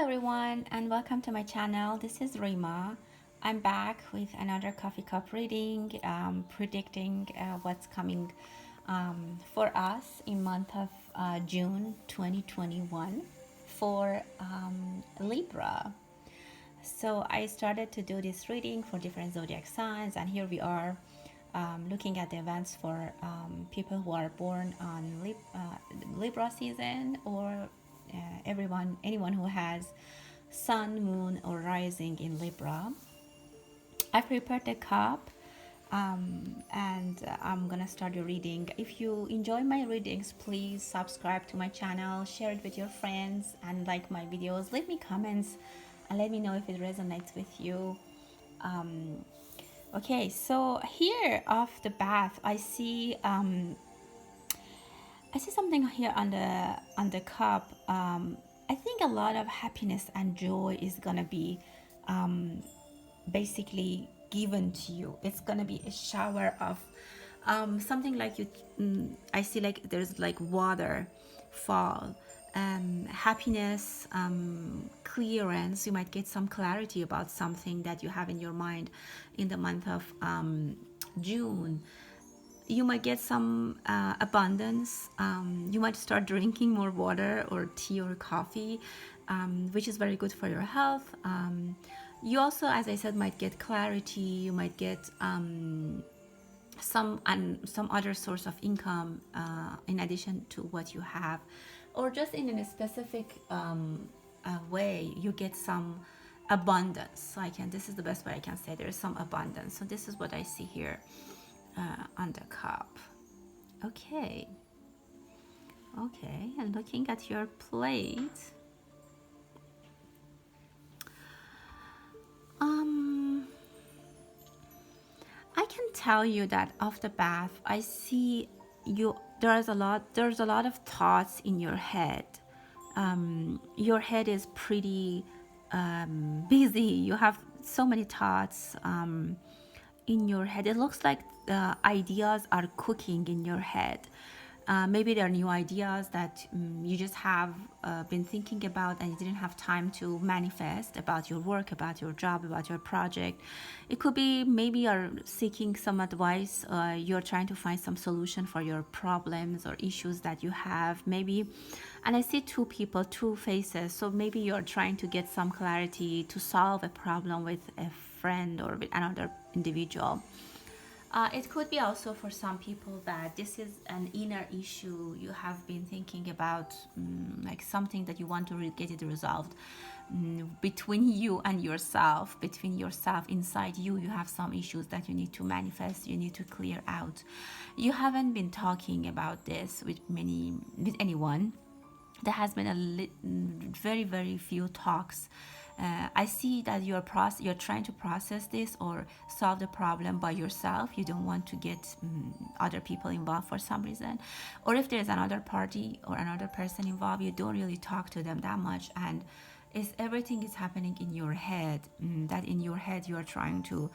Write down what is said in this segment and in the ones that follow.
everyone, and welcome to my channel. This is Rima. I'm back with another coffee cup reading, predicting what's coming for us in month of June 2021 for Libra. So I started to do this reading for different zodiac signs, and here we are looking at the events for people who are born on Libra season, or anyone who has sun, moon, or rising in Libra. I prepared a cup, and I'm gonna start the reading. If you enjoy my readings, please subscribe to my channel, share it with your friends, and like my videos. Leave me comments and let me know if it resonates with you. Okay, so here off the bat, I see something here on the cup. I think a lot of happiness and joy is gonna be basically given to you. It's gonna be a shower of something like you. I see like there's like water fall. Happiness, clearance. You might get some clarity about something that you have in your mind in the month of June. You might get some abundance. You might start drinking more water or tea or coffee, which is very good for your health. You also, as I said, might get clarity. You might get some other source of income in addition to what you have, or just in a specific way. You get some abundance. So this is the best way I can say. There is some abundance. So this is what I see here on the cup. Okay, and looking at your plate, I can tell you that off the bat, I see you. There's a lot of thoughts in your head. Your head is pretty busy. You have so many thoughts in your head. It looks like the ideas are cooking in your head. Maybe there are new ideas that you just have been thinking about and you didn't have time to manifest, about your work, about your job, about your project. It could be maybe you're seeking some advice, you're trying to find some solution for your problems or issues that you have, maybe. And I see two people, two faces. So maybe you're trying to get some clarity to solve a problem with a friend or with another individual. It could be also for some people that this is an inner issue you have been thinking about, like something that you want to get it resolved between you and yourself, between yourself inside you. You have some issues that you need to manifest, you need to clear out. You haven't been talking about this with anyone. There has been very, very few talks. I see that you're trying to process this or solve the problem by yourself. You don't want to get other people involved for some reason. Or if there's another party or another person involved, you don't really talk to them that much. And everything is happening in your head. That in your head you are trying to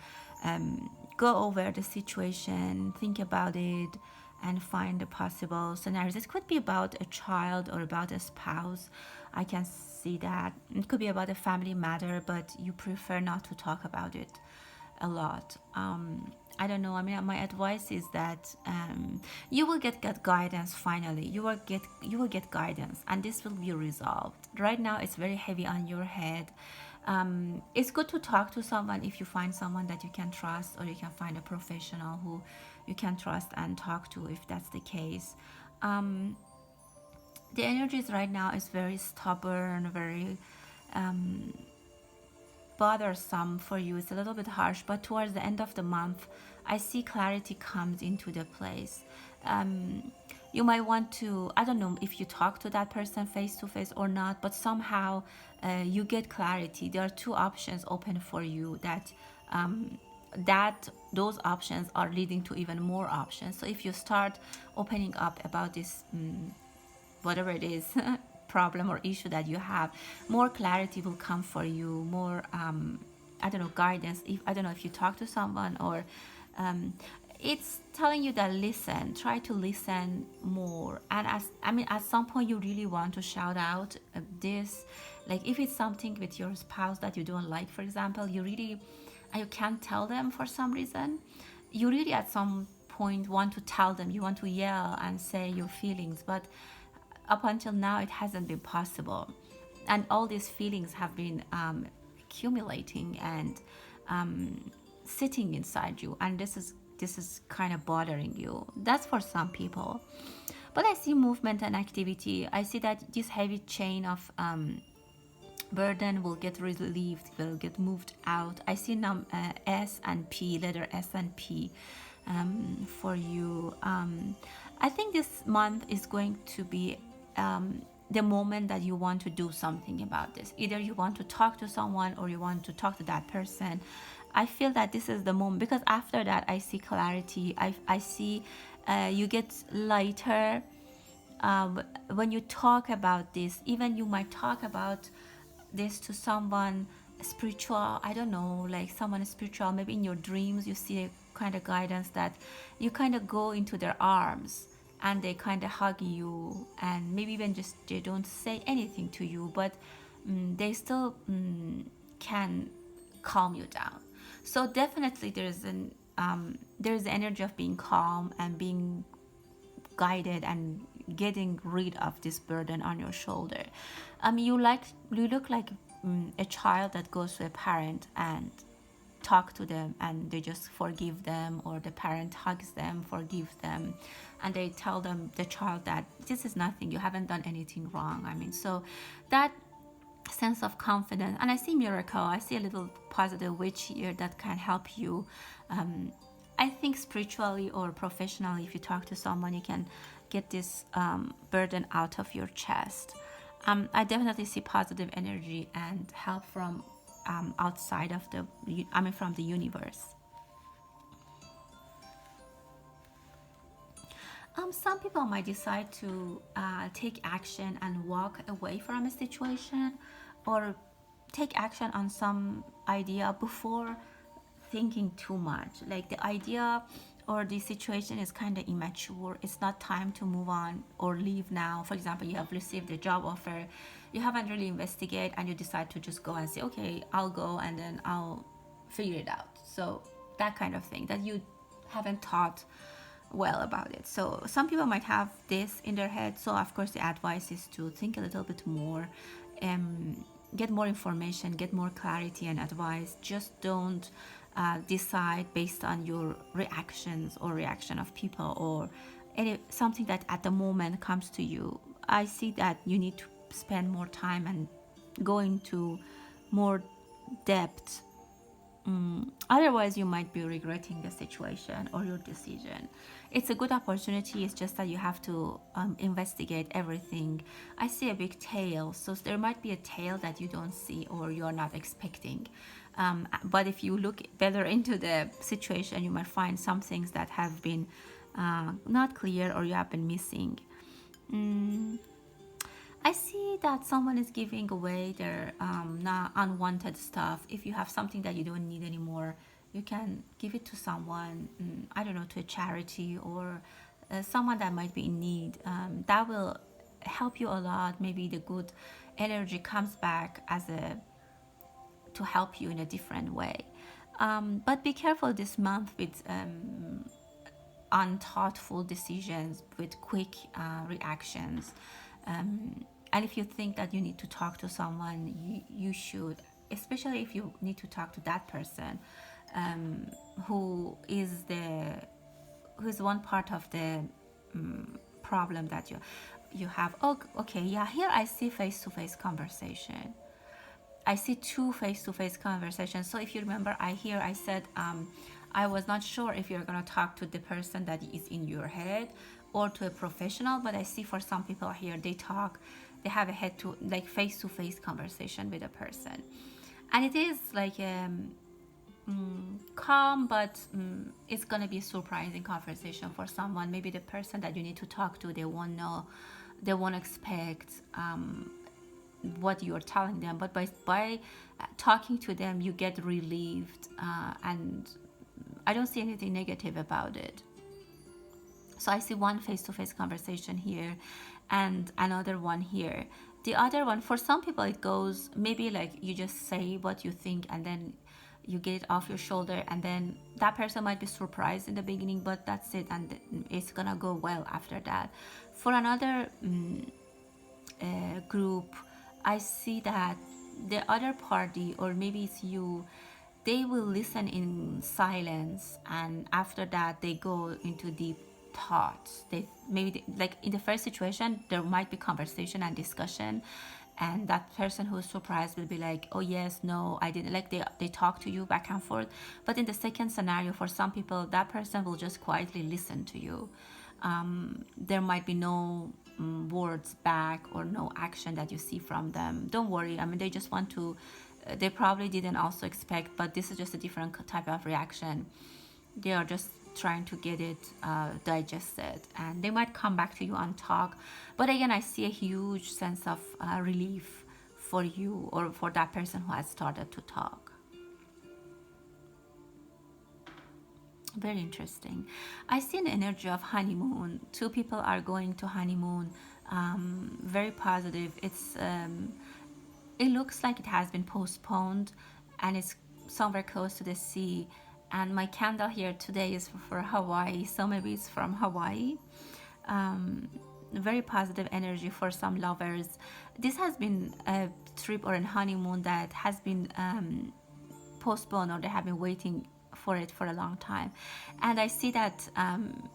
go over the situation, think about it, and find the possible scenarios. It could be about a child or about a spouse. I can see that. It could be about a family matter, but you prefer not to talk about it a lot. I don't know. I mean, my advice is that you will get guidance finally. You will get guidance, and this will be resolved. Right now, it's very heavy on your head. It's good to talk to someone if you find someone that you can trust, or you can find a professional who you can trust and talk to if that's the case. The energies right now is very stubborn, very bothersome for you. It's a little bit harsh, but towards the end of the month, I see clarity comes into the place. You might want to, I don't know if you talk to that person face to face or not, but somehow you get clarity. There are two options open for you that those options are leading to even more options. So if you start opening up about this, whatever it is, problem or issue that you have, more clarity will come for you, more I don't know, guidance. I don't know if you talk to someone, or it's telling you that listen, try to listen more. And at some point you really want to shout out this, like if it's something with your spouse that you don't like, for example, you can't tell them for some reason, you really at some point want to tell them, you want to yell and say your feelings, but up until now it hasn't been possible, and all these feelings have been accumulating and sitting inside you, and this is kind of bothering you. That's for some people. But I see movement and activity. I see that this heavy chain of burden will get relieved, will get moved out. I see S and P, letter S and P, for you. I think this month is going to be the moment that you want to do something about this. Either you want to talk to someone or you want to talk to that person. I feel that this is the moment, because after that I see clarity. I see you get lighter when you talk about this. Even you might talk about this to someone spiritual, I don't know, like someone spiritual, maybe in your dreams you see a kind of guidance that you kind of go into their arms and they kind of hug you, and maybe even just they don't say anything to you, but they still can calm you down. So definitely there's the energy of being calm and being guided and getting rid of this burden on your shoulder. You look like a child that goes to a parent and talk to them, and they just forgive them, or the parent hugs them, forgive them, and they tell them, the child, that this is nothing, you haven't done anything wrong. So that sense of confidence. And I see miracle, I see a little positive witch here that can help you. I think spiritually or professionally, if you talk to someone, you can get this burden out of your chest. I definitely see positive energy and help from outside of from the universe. Some people might decide to take action and walk away from a situation, or take action on some idea before thinking too much. Like the idea or the situation is kind of immature. It's not time to move on or leave now. For example, you have received a job offer, you haven't really investigated, and you decide to just go and say, okay, I'll go and then I'll figure it out. So that kind of thing that you haven't thought well about it. So some people might have this in their head. So of course the advice is to think a little bit more, get more information, get more clarity and advice. Just don't decide based on your reactions or reaction of people, or something that at the moment comes to you. I see that you need to spend more time and go into more depth. Otherwise you might be regretting the situation or your decision. It's a good opportunity, it's just that you have to investigate everything. I see a big tail, so there might be a tail that you don't see or you're not expecting. But if you look better into the situation, you might find some things that have been not clear, or you have been missing. I see that someone is giving away their not unwanted stuff. If you have something that you don't need anymore, you can give it to someone, I don't know, to a charity, or someone that might be in need. That will help you a lot. Maybe the good energy comes back to help you in a different way. But be careful this month with unthoughtful decisions, with quick reactions. And if you think that you need to talk to someone, you should, especially if you need to talk to that person who is one part of the problem that you have. Oh, okay, yeah, here I see face-to-face conversation. I see two face-to-face conversations. So if you remember, I said I was not sure if you're going to talk to the person that is in your head or to a professional, but I see for some people here, they have a face-to-face conversation with a person, and it is like calm, but it's going to be a surprising conversation for someone. Maybe the person that you need to talk to, they won't know, they won't expect what you're telling them, but by talking to them you get relieved, and I don't see anything negative about it. So I see one face-to-face conversation here and another one here. The other one, for some people, it goes maybe like you just say what you think and then you get it off your shoulder, and then that person might be surprised in the beginning, but that's it, and it's gonna go well after that. For another group, I see that the other party, or maybe it's you, they will listen in silence, and after that they go into deep thoughts. They maybe like in the first situation there might be conversation and discussion, and that person who's surprised will be like, oh yes, no, I didn't, like they talk to you back and forth. But in the second scenario, for some people, that person will just quietly listen to you. There might be no words back or no action that you see from them. Don't worry, I mean, they just want to, they probably didn't also expect, but this is just a different type of reaction. They are just trying to get it digested, and they might come back to you and talk. But again, I see a huge sense of relief for you or for that person who has started to talk. Very interesting. I see an energy of honeymoon. Two people are going to honeymoon. Very positive. It looks like it has been postponed, and it's somewhere close to the sea. And my candle here today is for Hawaii, so maybe it's from Hawaii. Very positive energy for some lovers. This has been a trip or a honeymoon that has been postponed, or they have been waiting for it for a long time. And I see that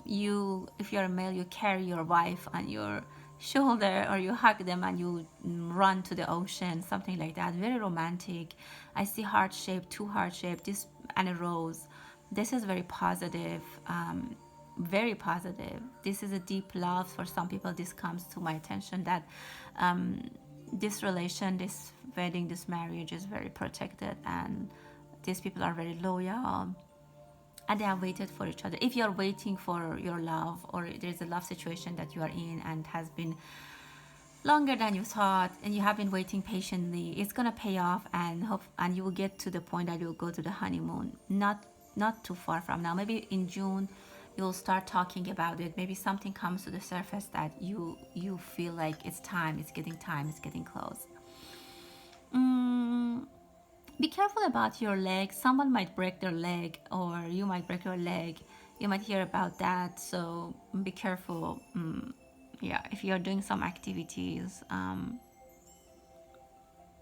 you, if you're a male, you carry your wife on your shoulder, or you hug them and you run to the ocean, something like that. Very romantic. I see heart shape, two heart shape, this, and a rose. This is very positive. Very positive. This is a deep love for some people. This comes to my attention that this relation, this wedding, this marriage is very protected, and these people are very loyal, and they have waited for each other. If you're waiting for your love, or there's a love situation that you are in and has been longer than you thought, and you have been waiting patiently, it's gonna pay off, and hope, and you will get to the point that you'll go to the honeymoon. Not too far from now. Maybe in June, you'll start talking about it. Maybe something comes to the surface that you feel like it's time. It's getting close. Be careful about your leg. Someone might break their leg, or you might break your leg. You might hear about that, so be careful. Yeah, if you're doing some activities,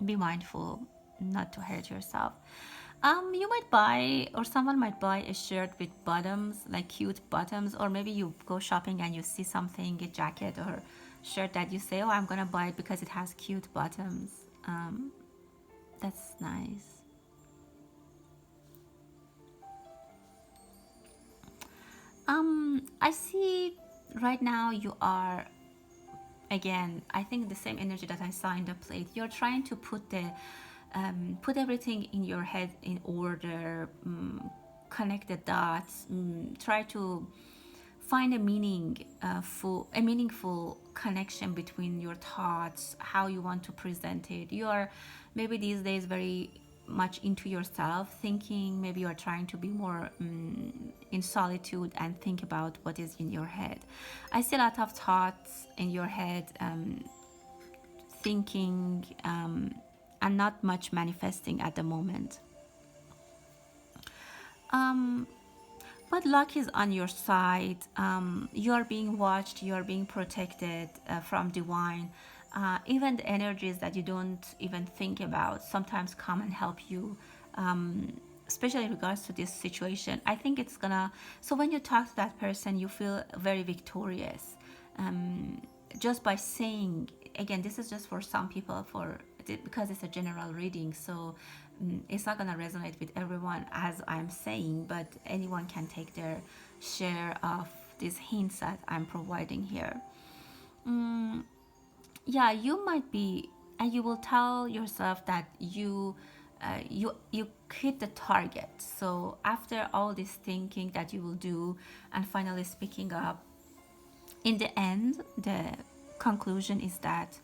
be mindful not to hurt yourself. You might buy, or someone might buy a shirt with bottoms, like cute bottoms, or maybe you go shopping and you see something, a jacket or shirt that you say, oh, I'm gonna buy it because it has cute bottoms. That's nice. I see right now you are, again, I think the same energy that I saw in the plate. You're trying to put everything in your head in order, connect the dots, try to find a meaningful connection between your thoughts, how you want to present it. You are maybe these days very much into yourself thinking. Maybe you are trying to be more in solitude and think about what is in your head. I see a lot of thoughts in your head, thinking, and not much manifesting at the moment. But luck is on your side. You are being watched, you are being protected from divine. Even the energies that you don't even think about sometimes come and help you, especially in regards to this situation. I think it's gonna, so when you talk to that person, you feel very victorious. Just by saying, again, this is just for some people, because it's a general reading, so it's not going to resonate with everyone as I'm saying, but anyone can take their share of these hints that I'm providing here. Yeah, you might be, and you will tell yourself that you hit the target. So after all this thinking that you will do, and finally speaking up, in the end, the conclusion is that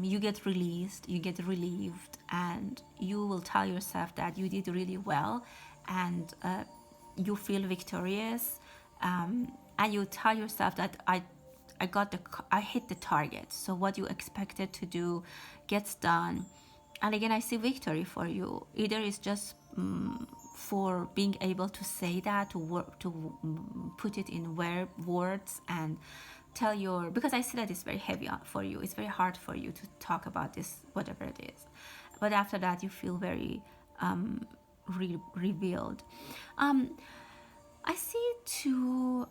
you get released, you get relieved, and you will tell yourself that you did really well, and you feel victorious, and you tell yourself that I hit the target. So what you expected to do gets done. And again, I see victory for you. Either it's just for being able to say that, to work, to put it in words and tell your, because I see that it's very heavy for you. It's very hard for you to talk about this, whatever it is. But after that, you feel very revealed. I see two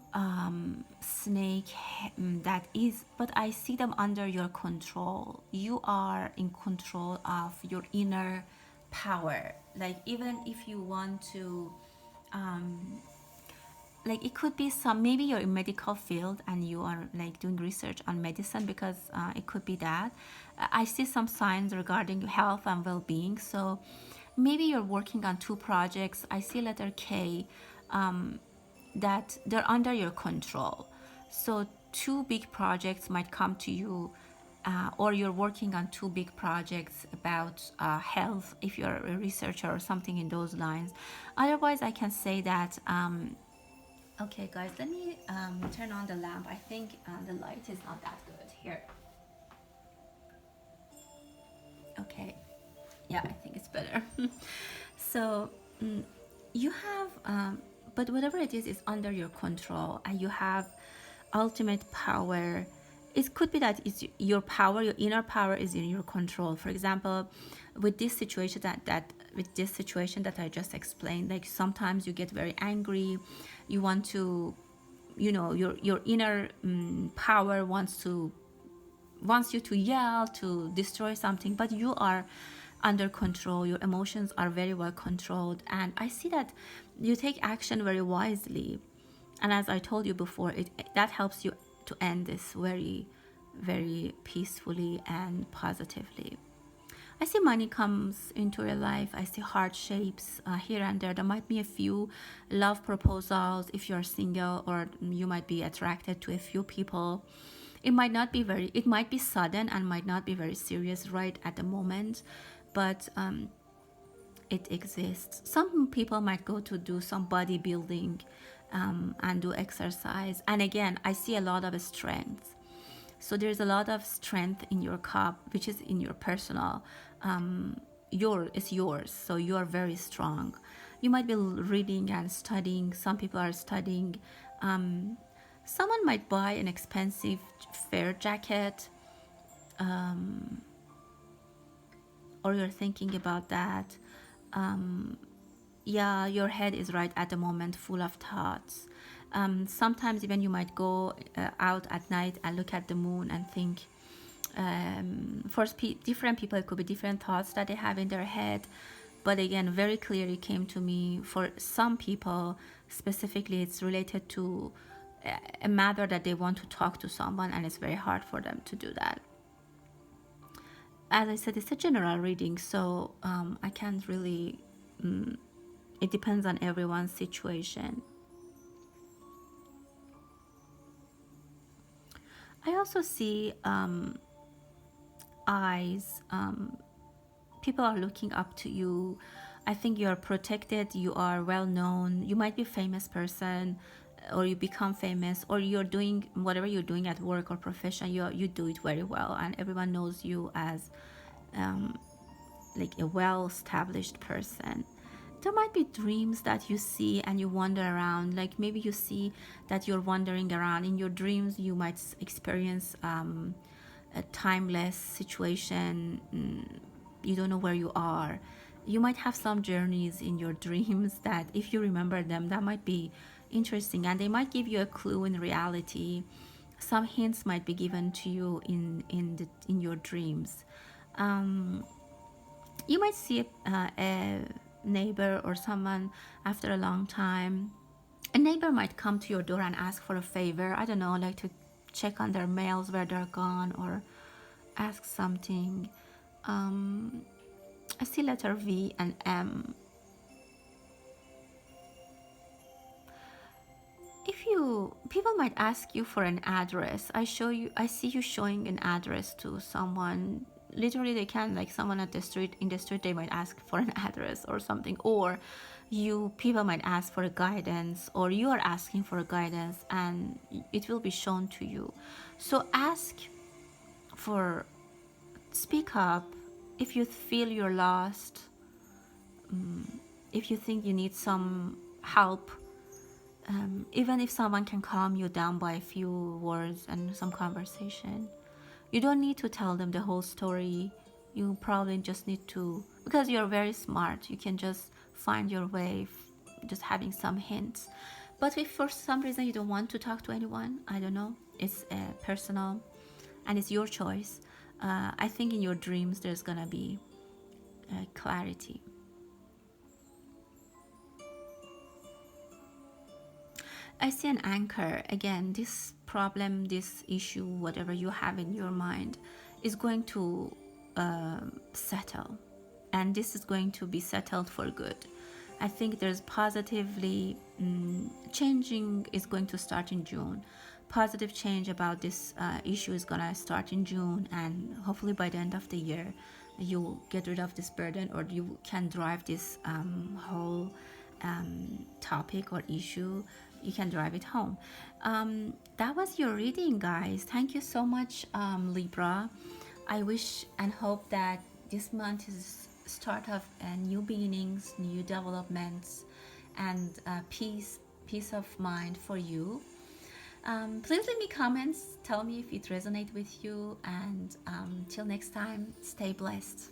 snake that is, but I see them under your control. You are in control of your inner power. Like even if you want to, like it could be some, maybe you're in medical field and you are like doing research on medicine, because it could be that. I see some signs regarding health and well-being. So maybe you're working on two projects. I see letter K, that they're under your control. So two big projects might come to you, or you're working on two big projects about health if you're a researcher or something in those lines. Otherwise, I can say that, okay guys, let me turn on the lamp. I think the light is not that good here. Okay, yeah, I think it's better. So you have, but whatever it is under your control, and you have ultimate power. It could be that it's your power, your inner power is in your control. For example, with this situation that I just explained, like sometimes you get very angry, you want to, you know, your inner power wants you to yell, to destroy something, but you are under control. Your emotions are very well controlled, and I see that you take action very wisely. And as I told you before, that helps you to end this very, very peacefully and positively. I see money comes into your life. I see heart shapes here and there. There might be a few love proposals if you're single, or you might be attracted to a few people. It might not be very, it might be sudden and might not be very serious right at the moment, but it exists. Some people might go to do some bodybuilding and do exercise. And again, I see a lot of strength. So there's a lot of strength in your cup, which is in your personal, it's yours. So you are very strong. You might be reading and studying. Some people are studying. Someone might buy an expensive fair jacket, or you're thinking about that. Yeah, your head is right at the moment full of thoughts. Sometimes even you might go out at night and look at the moon and think, for different people it could be different thoughts that they have in their head. But again, very clearly came to me, for some people specifically, it's related to a matter that they want to talk to someone, and it's very hard for them to do that. As I said, it's a general reading, so I can't really, it depends on everyone's situation. I also see eyes. People are looking up to you. I think you are protected, you are well known. You might be a famous person, or you become famous, or you're doing whatever you're doing at work or profession, you do it very well, and everyone knows you as like a well-established person. There might be dreams that you see and you wander around. Like maybe you see that you're wandering around in your dreams. You might experience a timeless situation. You don't know where you are. You might have some journeys in your dreams that, if you remember them, that might be interesting, and they might give you a clue in reality. Some hints might be given to you in your dreams. You might see a neighbor or someone after a long time. A neighbor might come to your door and ask for a favor. I don't know, like to check on their mails where they're gone, or ask something. I see letter V and M. People might ask you for an address. I see you showing an address to someone. Literally, they can, like someone in the street, they might ask for an address or something. Or People might ask for guidance, or you are asking for guidance, and it will be shown to you. So ask for, speak up if you feel you're lost, if you think you need some help. Even if someone can calm you down by a few words and some conversation, you don't need to tell them the whole story. You probably just need to, because you're very smart, you can just find your way, just having some hints. But if for some reason you don't want to talk to anyone, I don't know, it's personal and it's your choice. I think in your dreams there's gonna be clarity. I see an anchor. Again, this problem, this issue, whatever you have in your mind, is going to settle. And this is going to be settled for good. I think there's positively changing is going to start in June. Positive change about this issue is going to start in June, and hopefully by the end of the year, you get rid of this burden, or you can drive this whole topic or issue, you can drive it home. That was your reading, guys. Thank you so much, Libra. I wish and hope that this month is start of new beginnings, new developments, and peace of mind for you. Please leave me comments, tell me if it resonates with you, and till next time, stay blessed.